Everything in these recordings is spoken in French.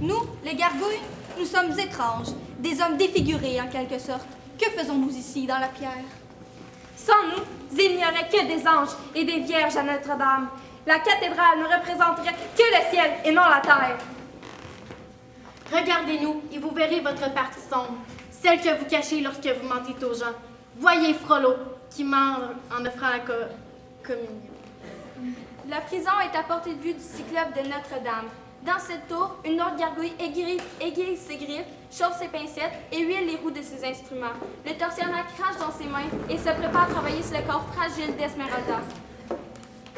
Nous, les gargouilles, nous sommes étranges, des hommes défigurés en quelque sorte. Que faisons-nous ici, dans la pierre? Sans nous, il n'y aurait que des anges et des vierges à Notre-Dame. La cathédrale ne représenterait que le ciel et non la terre. Regardez-nous et vous verrez votre partie sombre, celle que vous cachez lorsque vous mentez aux gens. Voyez Frollo, qui ment en offrant la communion. La prison est à portée de vue du cyclope de Notre-Dame. Dans cette tour, une autre gargouille aiguise ses griffes, chauffe ses pincettes et huile les roues de ses instruments. Le tortionnaire crache dans ses mains et se prépare à travailler sur le corps fragile d'Esmeralda.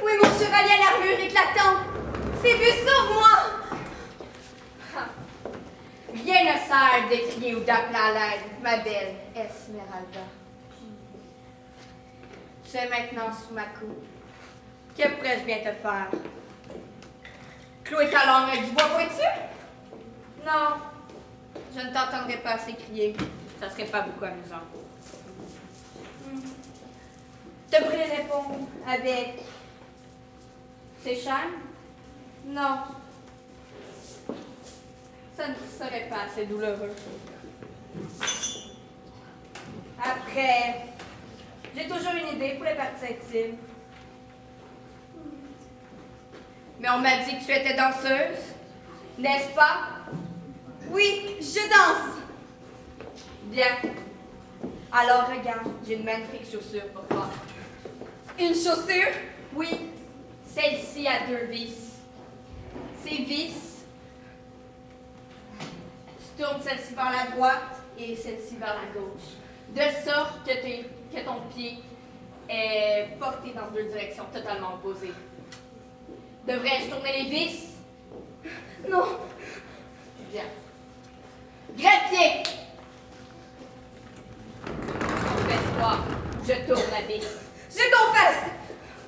Où est mon chevalier à l'armure éclatante? Phébus, sauve-moi! Rien ne sert de crier ou d'appeler à l'aide, ma belle Esmeralda. Tu es maintenant sous ma coupe. Que pourrais-je bien te faire? Clouer ta langue avec du bois pointu? Non, je ne t'entendrai pas assez crier. Ça serait pas beaucoup amusant. Te brûler l'épaule avec ces chaînes? Non. Ça ne serait pas assez douloureux. Après, j'ai toujours une idée pour les parties intimes. Mais on m'a dit que tu étais danseuse, n'est-ce pas? Oui, je danse. Bien. Alors regarde, j'ai une magnifique chaussure pour toi. Une chaussure? Oui, celle-ci a 2 vis. Ces vis, tu tournes celle-ci vers la droite et celle-ci vers la gauche, de sorte que ton pied est porté dans 2 directions totalement opposées. Devrais-je tourner les vis? Non. Bien. Greffier! Confesse-toi, je tourne la vis. Je confesse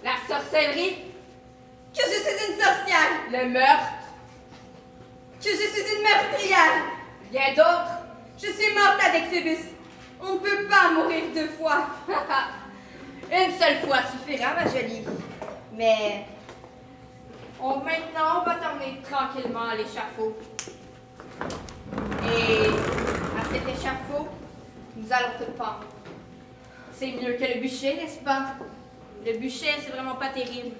La sorcellerie, que je suis une sorcière, le meurtre, que je suis une meurtrière. bien d'autres. Je suis morte avec Phébus. On ne peut pas mourir 2 fois. Une seule fois suffira, ma jolie. Mais maintenant, on va t'emmener tranquillement à l'échafaud. Et à cet échafaud, nous allons te pendre. C'est mieux que le bûcher, n'est-ce pas? Le bûcher, c'est vraiment pas terrible.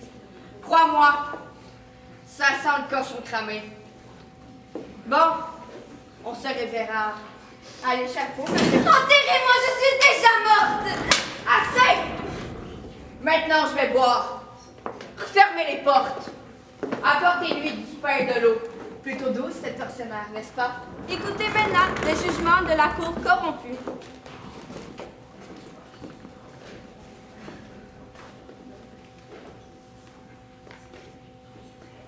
Crois-moi, ça sent le cochon cramé. Bon, on se reverra à l'échafaud. Enterrez-moi, je suis déjà morte. Assez! Maintenant, je vais boire. Fermez les portes. Apportez-lui du pain et de l'eau. Plutôt douce, cette tortionnaire, n'est-ce pas? Écoutez maintenant le jugement de la cour corrompue.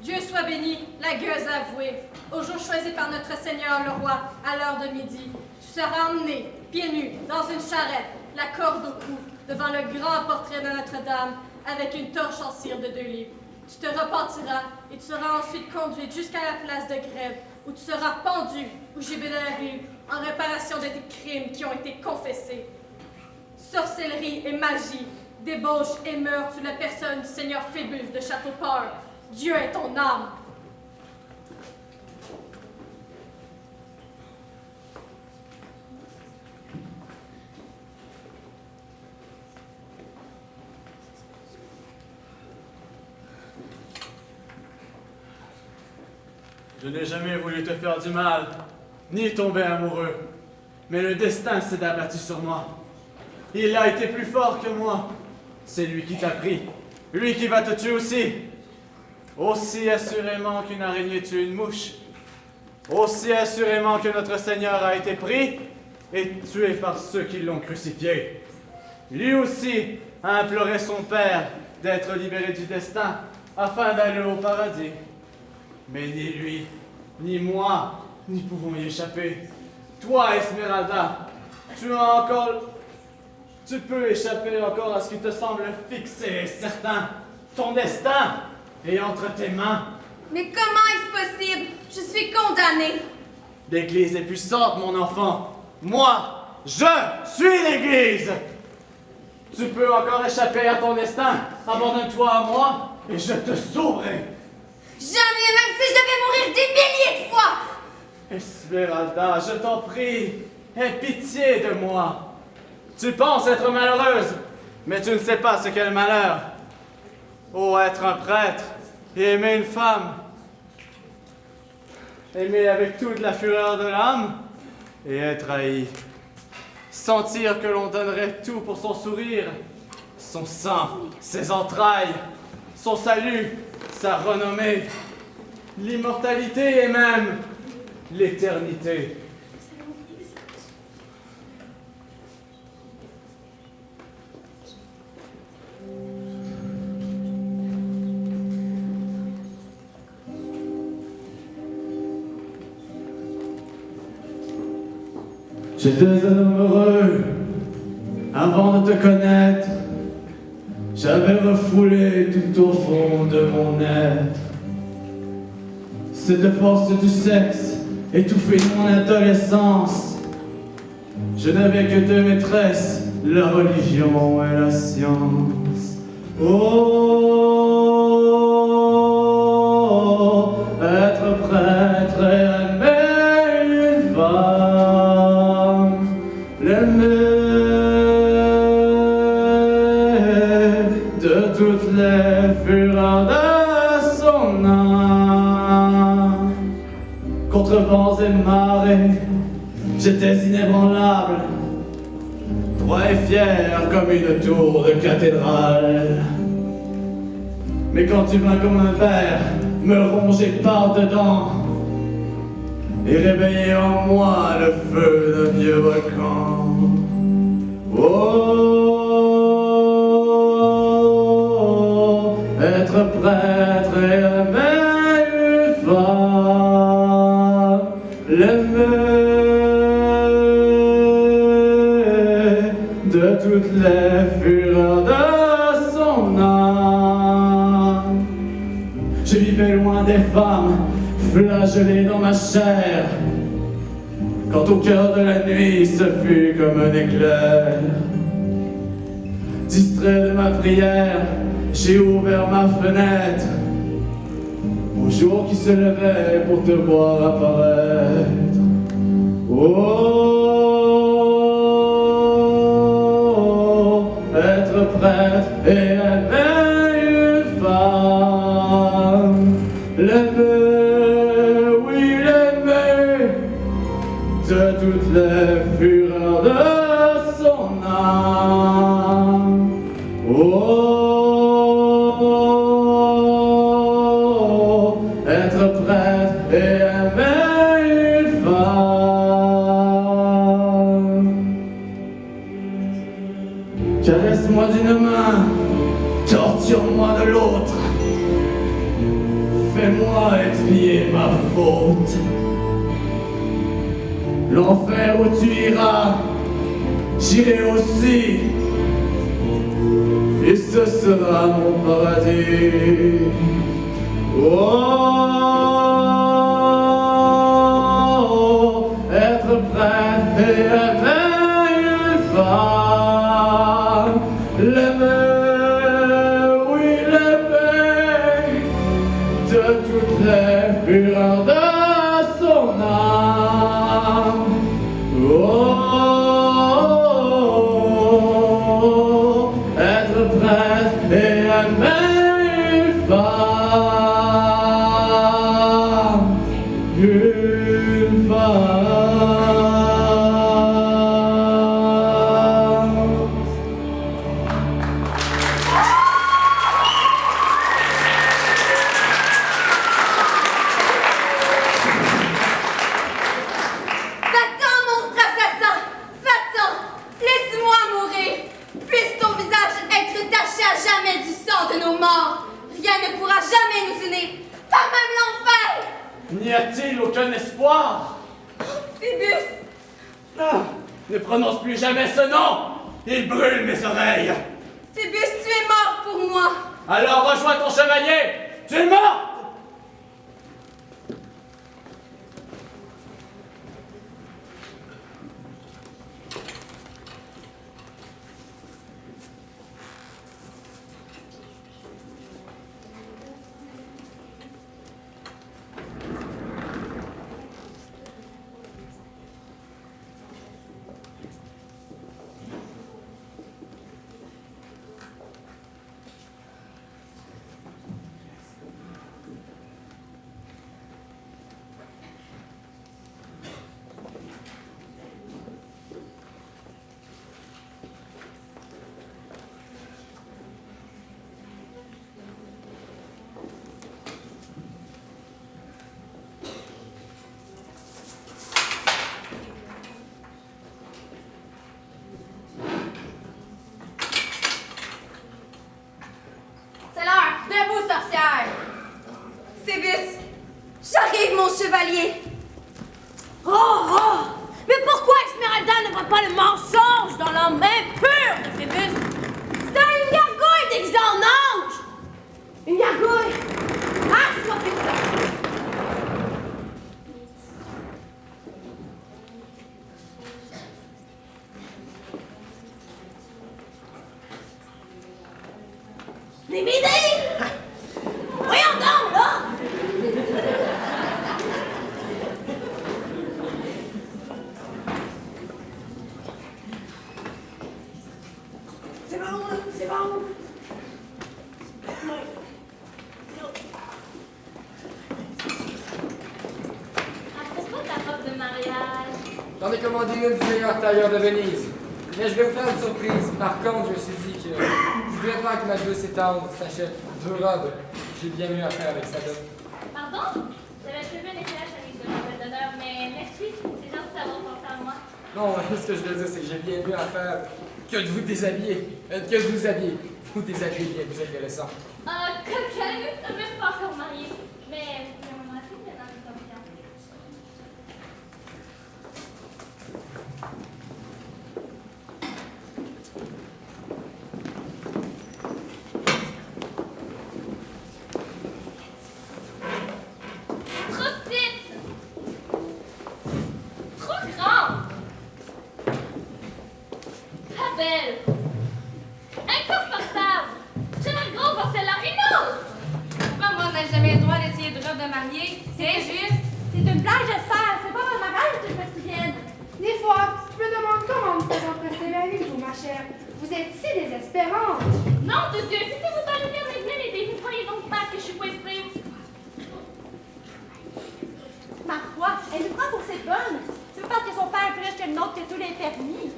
Dieu soit béni, la gueuse avouée. Au jour choisi par notre Seigneur le roi, à l'heure de midi, tu seras emmené, pieds nus, dans une charrette, la corde au cou, devant le grand portrait de Notre-Dame, avec une torche en cire de 2 livres. Tu te repentiras et tu seras ensuite conduite jusqu'à la place de grève, où tu seras pendu au gibet de la ville, en réparation de tes crimes qui ont été confessés. Sorcellerie et magie, débauche et meurtre sous la personne du Seigneur Phébus de Châteaupeur. Dieu est ton âme. Je n'ai jamais voulu te faire du mal, ni tomber amoureux, mais le destin s'est abattu sur moi. Il a été plus fort que moi. C'est lui qui t'a pris, lui qui va te tuer aussi. Aussi assurément qu'une araignée tue une mouche, aussi assurément que notre Seigneur a été pris et tué par ceux qui l'ont crucifié. Lui aussi a imploré son Père d'être libéré du destin afin d'aller au paradis. Mais ni lui, ni moi, n'y pouvons y échapper. Toi, Esmeralda, tu peux échapper encore à ce qui te semble fixé et certain. Ton destin est entre tes mains. Mais comment est-ce possible? Je suis condamnée. L'Église est puissante, mon enfant. Moi, je suis l'Église. Tu peux encore échapper à ton destin. Abandonne-toi à moi et je te sauverai. Jamais, même si je devais mourir des milliers de fois. Esmeralda, je t'en prie, aie pitié de moi. Tu penses être malheureuse, mais tu ne sais pas ce qu'est le malheur. Oh, être un prêtre et aimer une femme. Aimer avec toute la fureur de l'âme et être haï. Sentir que l'on donnerait tout pour son sourire, son sein, ses entrailles, son salut, sa renommée, l'immortalité et même l'éternité. J'étais un homme heureux avant de te connaître. J'avais refoulé tout au fond de mon être cette force du sexe étouffée de mon adolescence. Je n'avais que deux maîtresses, la religion et la science. Oh, être prêtre et aimer une femme, l'aimer de toutes les fureurs de son âme. Contre vents et marées, j'étais inébranlable, droit et fier comme une tour de cathédrale. Mais quand tu vins comme un ver me ronger par dedans et réveiller en moi le feu d'un vieux volcan. Oh, être prêtre et aimer une femme, l'aimer de toutes les fureurs de son âme. Je vivais loin des femmes, flagellé dans ma chair, quand au cœur de la nuit ce fut comme un éclair. Distrait de ma prière, j'ai ouvert ma fenêtre au jour qui se levait pour te voir apparaître. Oh, être prêtre et aimer une femme, l'aimer, oui l'aimer, de toutes les fureurs de son âme. Oh, être prêtre et aimer une femme. Caresse-moi d'une main, torture-moi de l'autre. Fais-moi expier ma faute. L'enfer où tu iras, j'irai aussi, et ce sera mon paradis. Oh, être prêtre et aimer une femme, l'aimer, oui l'aimer, de toutes les fureurs de son âme. Oh, être prêtre et aimer une femme, une femme. Va-t'en, monstre assassin! Va-t'en! Laisse-moi mourir! Puisse ton visage être taché à jamais du sang de nos morts! Rien ne pourra jamais nous unir! Pas même l'enfer! N'y a-t-il aucun espoir? Phébus! Ah, ne prononce plus jamais ce nom! Il brûle mes oreilles! Phébus, tu es mort pour moi! Alors rejoins ton chevalier! Tu es mort! J'arrive, mon chevalier! Oh! Mais pourquoi Esmeralda ne voit pas le mensonge dans la main pure de Phébus? C'est une gargouille déguisée en ange! Une gargouille! Ah, c'est pas fait ça! Némédée! Voyons donc, là! C'est bon, là, c'est bon! À propos de la robe de mariage, J'en ai commandé une du meilleur tailleur de Venise. Mais je vais vous faire une surprise. Par contre, je me suis dit que je voulais faire que ma douce étendre s'achète 2 robes. J'ai bien mieux à faire avec sa dot. pardon? J'avais prévu un éclairage avec de l'hôtel d'honneur, mais merci, c'est gentil d'avoir pensé à moi. Non, ce que je veux dire, c'est que j'ai bien mieux à faire que de vous déshabiller. Que de vous habiller. Vous déshabiller bien plus intéressant. Coquin, nous ne sommes même pas encore mariés, mais vous pouvez m'embrasser maintenant que nous sommes fiancés. Trop petite! Trop grande! Pas belle! Inconfortable! J'ai l'air grosse dans celle-là, une autre! Pourquoi moi, on n'a jamais le droit d'essayer de robe de mariée? C'est juste. C'est une blague, j'espère! C'est pas votre mariage que je me souvienne! Des fois, tu me demandes comment nous faisons prester la vie, vous, ma chère. Vous êtes si désespérante. Non, de Dieu, si c'est vous parlez bien des miennes et des vous croyez donc pas que je suis coincée. Ma foi, elle nous prend pour ses bonnes! C'est pas parce que son père est plus riche que le nôtre que tous les permis!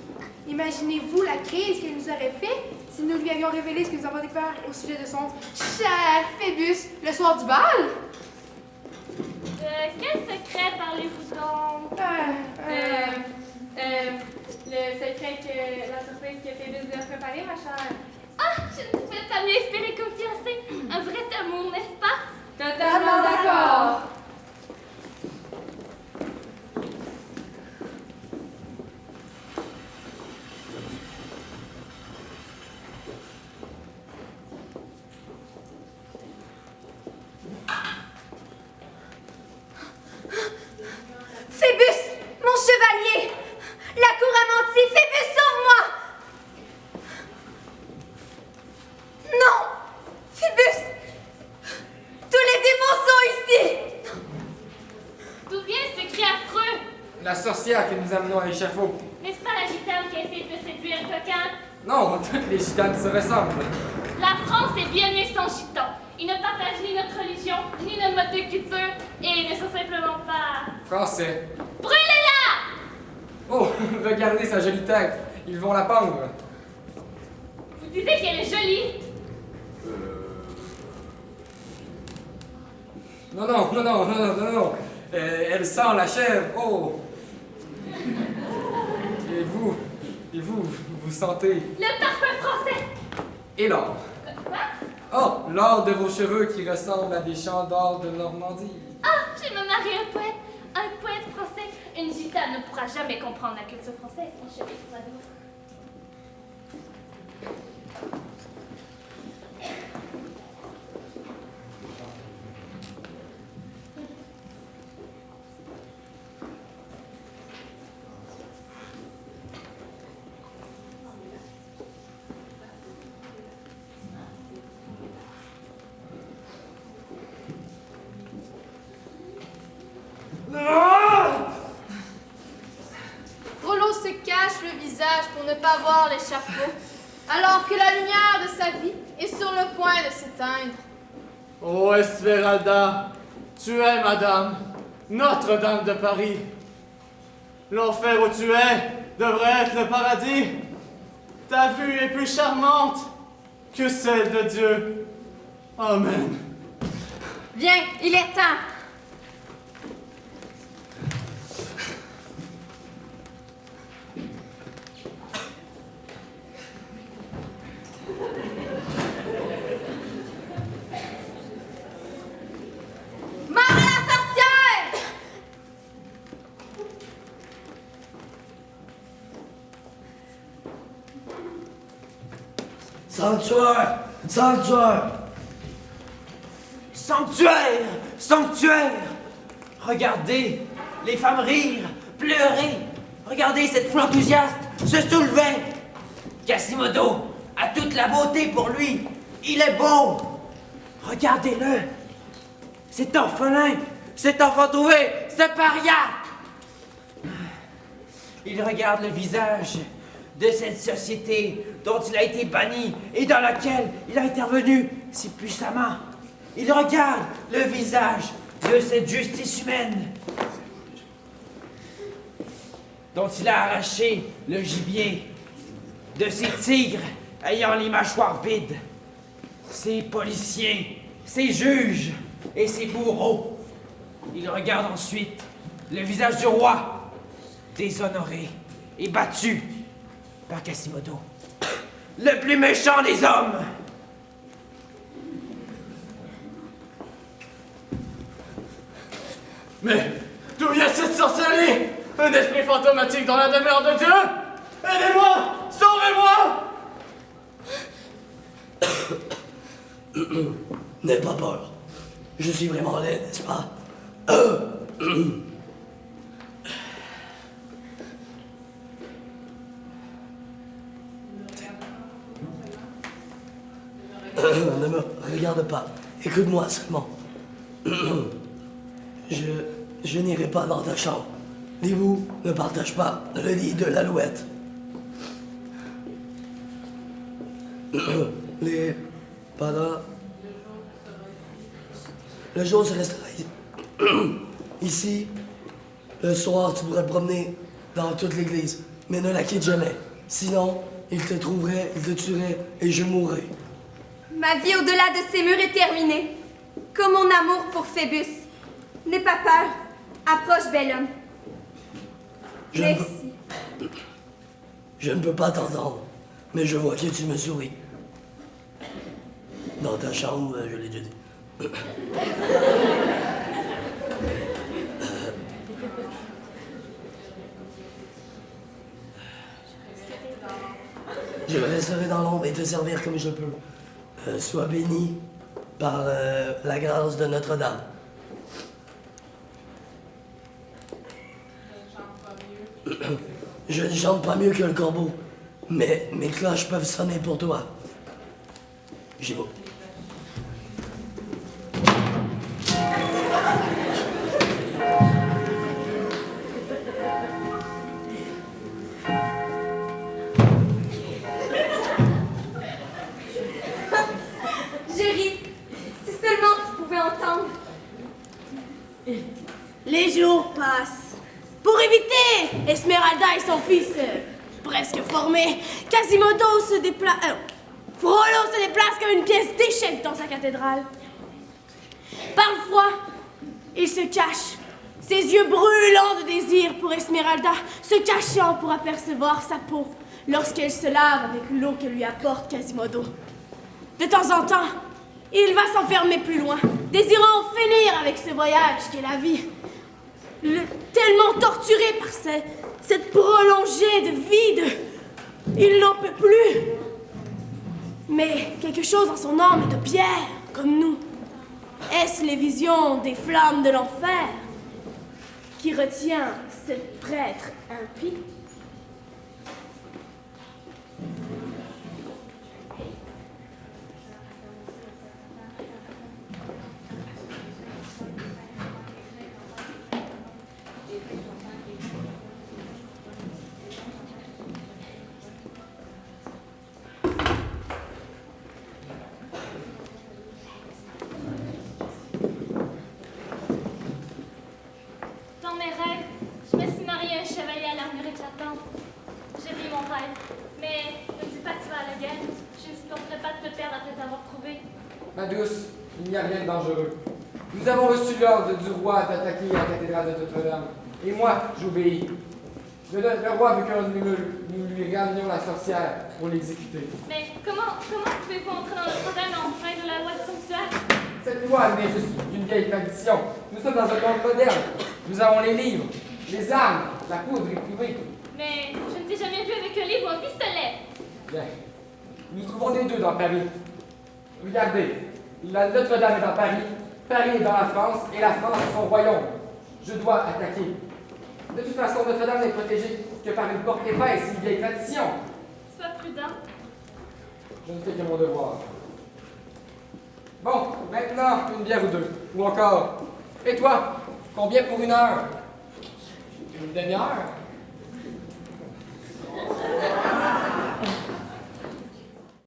Imaginez-vous la crise qu'elle nous aurait fait si nous lui avions révélé ce que nous avons découvert au sujet de son cher Phébus le soir du bal. De quel secret parlez-vous donc? Le secret que la surprise que Phébus lui a préparée, ma chère. Ah, je ne pouvais pas mieux espérer qu'un fiancé. Un vrai amour, n'est-ce pas? Totalement d'accord. Phébus, mon chevalier! La cour a menti! Phébus, sauve-moi! Non! Phébus! Tous les démons sont ici! D'où vient ce cri affreux? La sorcière que nous amenons à l'échafaud. N'est-ce pas la gitane qui a essayé de me séduire, coquin? Non, toutes les gitanes se ressemblent. La France est bien mieux sans gitan. Ils ne partagent ni notre religion, ni notre mode de culture, et ne sont simplement pas... Français. Brûlez-la! Oh, regardez sa jolie tête. Ils vont la pendre. Vous disiez qu'elle est jolie. Non. Elle sent la chèvre. Oh. Et vous sentez. Le parfum français. Et l'or. Quoi? Oh, l'or de vos cheveux qui ressemble à des champs d'or de Normandie. Ah, je me marie un poète français. Une gitane ne pourra jamais comprendre la culture française. Mon chéri, pour la d'autre. Frollo se cache le visage pour ne pas voir l'échafaud, alors que la lumière de sa vie est sur le point de s'éteindre. Oh Esmeralda, tu es, madame, Notre-Dame de Paris. L'enfer où tu es devrait être le paradis. Ta vue est plus charmante que celle de Dieu. Amen. Viens, il est temps. Mort à la sorcière! Sanctuaire! Sanctuaire! Sanctuaire! Sanctuaire! Regardez les femmes rire, pleurer. Regardez cette foule enthousiaste se soulever. Quasimodo a toute la beauté pour lui. Il est beau. Regardez-le. Cet orphelin, cet enfant trouvé, ce paria. Il regarde le visage de cette société dont il a été banni et dans laquelle il a intervenu si puissamment. Il regarde le visage de cette justice humaine dont il a arraché le gibier, de ces tigres ayant les mâchoires vides, ces policiers, ces juges et ces bourreaux. Il regarde ensuite le visage du roi, déshonoré et battu par Quasimodo, le plus méchant des hommes. Mais d'où vient cette sorcellerie? Un esprit fantomatique dans la demeure de Dieu? Aidez-moi! Sauvez-moi! N'aie pas peur. Je suis vraiment laid, n'est-ce pas? Ne me regarde pas. Écoute-moi seulement. Je n'irai pas dans ta chambre. L'hibou ne partage pas le lit de l'alouette. Les paras. Le jour se restera ici. Le soir, tu pourrais te promener dans toute l'église, mais ne la quitte jamais. Sinon, il te trouverait, il te tuerait et je mourrais. Ma vie au-delà de ces murs est terminée. Comme mon amour pour Phébus. N'aie pas peur. Approche, bel homme. Merci. Je ne peux pas t'entendre, mais je vois que tu me souris. Dans ta chambre, je l'ai déjà dit. Je resterai dans l'ombre et te servir comme je peux. Sois béni par la grâce de Notre-Dame. Je ne chante pas mieux que le corbeau, mais mes cloches peuvent sonner pour toi. J'y vais. Jerry, si seulement tu pouvais entendre. Les jours passent. Pour éviter Esmeralda et son fils presque formés, Quasimodo se déplace... Frollo se déplace comme une pièce d'échec dans sa cathédrale. Par le froid, il se cache, ses yeux brûlants de désir pour Esmeralda, se cachant pour apercevoir sa peau lorsqu'elle se lave avec l'eau que lui apporte Quasimodo. De temps en temps, il va s'enfermer plus loin, désirant en finir avec ce voyage qu'est la vie. Tellement torturé par cette prolongée de vide, il n'en peut plus. Mais quelque chose dans son âme est de pierre, comme nous. Est-ce les visions des flammes de l'enfer qui retient ce prêtre impie? Dans mes rêves, je me suis mariée à un chevalier à l'armure éclatante. J'ai vu mon rêve, mais ne me dis pas que tu vas à la guerre. Je ne supporterai pas de te perdre après t'avoir trouvé. Ma douce, il n'y a rien de dangereux. Nous avons reçu l'ordre du roi d'attaquer la cathédrale de Notre-Dame. Et moi, j'obéis. Le roi veut que nous lui ramenions la sorcière pour l'exécuter. Mais comment pouvez-vous entrer dans Notre-Dame en frein de la loi du sanctuaire? Cette loi n'est juste d'une vieille tradition. Nous sommes dans un monde moderne. Nous avons les livres, les armes, la poudre réprimée. Mais je ne t'ai jamais vu avec un livre ou un pistolet. Bien. Nous trouvons des deux dans Paris. Regardez, la Notre-Dame est dans Paris, Paris est dans la France, et la France est son royaume. Je dois attaquer. De toute façon, Notre-Dame n'est protégée que par une porte épaisse et une vieille tradition. Sois prudent. Je ne fais que mon devoir. Bon, maintenant, une bière ou deux. Ou encore. Et toi, combien pour une heure? Une demi-heure?